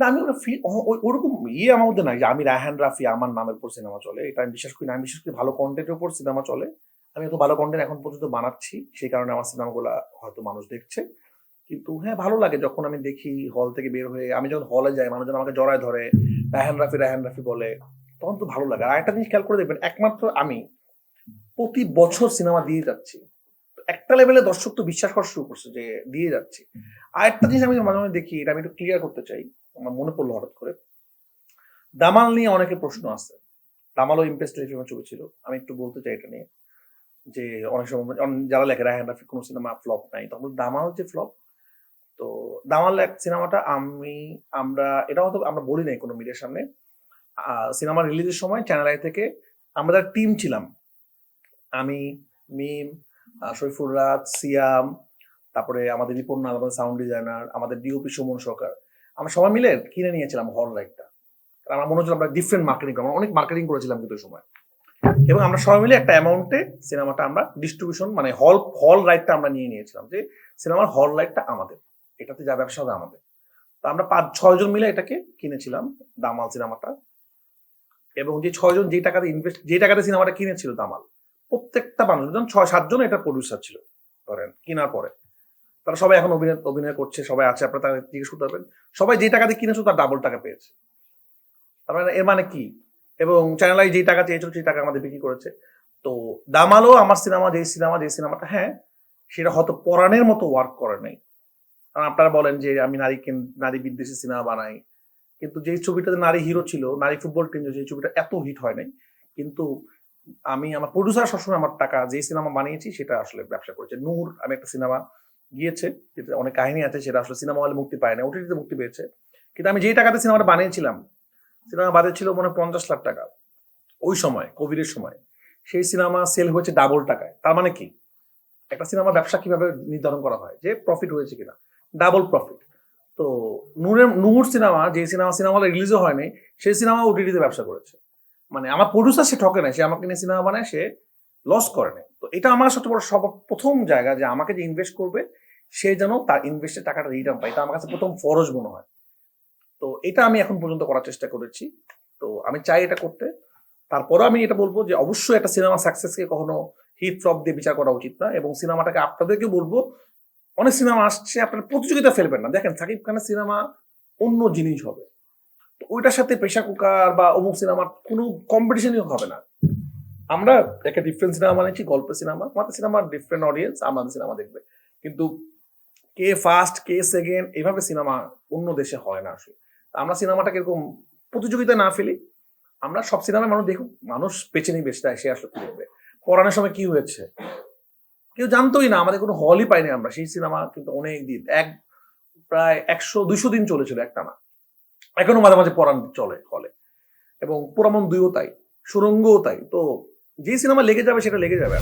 না আমি ওটা ওরকম আমার মধ্যে নাই যে আমি রায়হান রাফি আমার নামের উপর সিনেমা চলে, এটা আমি বিশ্বাস করি না। আমি বিশ্বাস করি ভালো কন্টেন্টের উপর সিনেমা চলে। আমি এত ভালো কন্টেন্ট এখন পর্যন্ত বানাচ্ছি, সেই কারণে আমার সিনেমাগুলা হয়তো মানুষ দেখছে। কিন্তু হ্যাঁ, ভালো লাগে যখন আমি দেখি হল থেকে বের হয়ে, আমি যখন হলে যাই মানুষজন আমাকে জড়ায় ধরে রায়হান রাফি বলে, তখন তো ভালো লাগে। আর একটা জিনিস খেয়াল করে দেখবেন, একমাত্র আমি প্রতি বছর সিনেমা দিয়ে যাচ্ছি, একটা লেভেলে দর্শক তো বিশ্বাস করা শুরু করছে যে দিয়ে যাচ্ছি। আর একটা জিনিস আমি মাঝে মাঝে দেখি, এটা আমি একটু ক্লিয়ার করতে চাই, আমার মনে পড়লো হঠাৎ করে। দামাল নিয়ে অনেকে প্রশ্ন আছে। দামালও ইমপ্রেস টেলিফিল্মের ছবি ছিল, আমি একটু বলতে চাই এটা নিয়ে। যে অনেক সময় যারা লেখে রায়হান রাফি কোনো সিনেমা ফ্লপ নাই, তখন দামাল যে ফ্লপ। তো দামাল এক সিনেমাটা আমরা এটা হয়তো আমরা বলি নাই কোনো মিডিয়ার সামনে। সিনেমা রিলিজের সময় চ্যানেল আই থেকে আমরা টিম ছিলাম, আমি, মিম, শরীফুর রাজ, সিয়াম, তারপরে আমাদের রিপন, আমাদের সাউন্ড ডিজাইনার, আমাদের ডিওপি সুমন সরকার, আমরা সবাই মিলে কিনে নিয়েছিলাম হল রাইটটা। আমার মনে হচ্ছিল আমরা ডিফারেন্ট মার্কেটিং, আমরা অনেক মার্কেটিং করেছিলাম কিন্তু ওই সময়। এবং আমরা সবাই মিলে একটা অ্যামাউন্টে সিনেমাটা আমরা ডিস্ট্রিবিউশন, মানে হল রাইটটা আমরা নিয়ে নিয়েছিলাম, যে সিনেমার হল রাইটটা আমাদের, এটাতে যা ব্যবসা হবে আমাদের। তো আমরা 5-6 জন মিলে এটাকে কিনেছিলাম, দামাল সিনেমাটা। এবং যে 6 জন যে টাকাতে সিনেমাটা কিনেছিল দামাল, প্রত্যেকটা মানুষজন 6-7 জন এটা প্রডিউসার ছিল ধরেন কেনার পরে। তারা সবাই এখন অভিনয় করছে, সবাই আছে, আপনারা তাদের জিজ্ঞেস করতে পারবেন। সবাই যে টাকা দিয়ে কিনেছো তার ডাবল টাকা পেয়েছে। তার মানে এর মানে কি? এবং চ্যানেল আই যে টাকা চেয়েছিল সেই টাকা আমাদের বিক্রি করেছে। তো দামালও আমার যে সিনেমাটা, হ্যাঁ সেটা হয়তো পরাণের মতো ওয়ার্ক করে নাই। কারণ আপনারা বলেন যে আমি নারী বিদ্বেষী সিনেমা বানাই, কিন্তু যেই ছবিটাতে নারী হিরো ছিল, নারী ফুটবল টিম, সেই ছবিটা এত হিট হয় নাই। কিন্তু আমার প্রডিউসার সবসময় আমার টাকা, যে সিনেমা বানিয়েছি সেটা আসলে ব্যবসা করেছে। নূর, আমি একটা সিনেমা গিয়েছে যেটা অনেক কাহিনী আছে, সেটা আসলে সিনেমা হলে মুক্তি পায় না, ওটিটিতে মুক্তি পেয়েছে। কিন্তু আমি যেই টাকাতে সিনেমাটা বানিয়েছিলাম, সিনেমা বাজেট ছিল মনে হয় 50 লাখ টাকা ওই সময়, কোভিডের সময়। সেই সিনেমা সেল হয়েছে ডাবল টাকায়। তার মানে কি? একটা সিনেমার ব্যবসা কিভাবে নির্ধারণ করা হয়, যে প্রফিট হয়েছে কিনা, ডাবল প্রফিট। তো নূর সিনেমা, যে সিনেমা হলে রিলিজও হয়নি, সেই সিনেমা ওটিটিতে ব্যবসা করেছে। মানে আমার প্রডিউসার সে ঠকে নাই, সে আমাকে নিয়ে সিনেমা বানায়, সে লস করে নাই। তো এটা আমার সবচেয়ে বড় প্রথম জায়গা, যে আমাকে যে ইনভেস্ট করবে সে যেন তার ইনভেস্টের টাকাটা রিটার্ন পায়, এটা আমার কাছে প্রথম ফরজ মনে হয়। তো এটা আমি এখন পর্যন্ত করার চেষ্টা করেছি। তো আমি চাই এটা করতে। তারপরেও আমি এটা বলবো যে অবশ্যই একটা সিনেমা সাকসেসকে কখনো হিট ফ্লপ দিয়ে বিচার করা উচিত না। এবং সিনেমাটাকে আপনাদেরকে বলবো, অনেক সিনেমা আসছে, আপনারা প্রতিযোগিতা ফেলবেন না। দেখেন সাকিব খানের সিনেমা অন্য জিনিস হবে, তো ওইটার সাথে প্রেশার কুকার বা অমুক সিনেমার কোনো কম্পিটিশনই হবে না। আমরা একটা ডিফারেন্ট সিনেমা বানাইছি, গল্পের সিনেমা, আমাদের সিনেমার ডিফারেন্ট অডিয়েন্স আমাদের সিনেমা দেখবে। কিন্তু কে ফার্স্ট কে সেকেন্ড এভাবে সিনেমা অন্য দেশে হয় না আসলে। আমরা সিনেমাটাকে এরকম প্রতিযোগিতা না ফেলি, আমরা সব সিনেমায় মানুষ দেখুক, মানুষ বেছে নিবে সেটা সে আসলে কি দেখবে। পড়ানোর সময় কি হয়েছে কেউ জানতোই না, আমাদের কোনো হলই পাইনি আমরা। সেই সিনেমা কিন্তু অনেক দিন, প্রায় 100-200 দিন চলেছিল একটা না। এখনো মাঝে মাঝে পড়ান চলে হলে। এবং পোড়ামন 2ও তাই, সুরঙ্গও তাই। তো যে সিনেমা লেগে যাবে সেটা লেগে যাবে।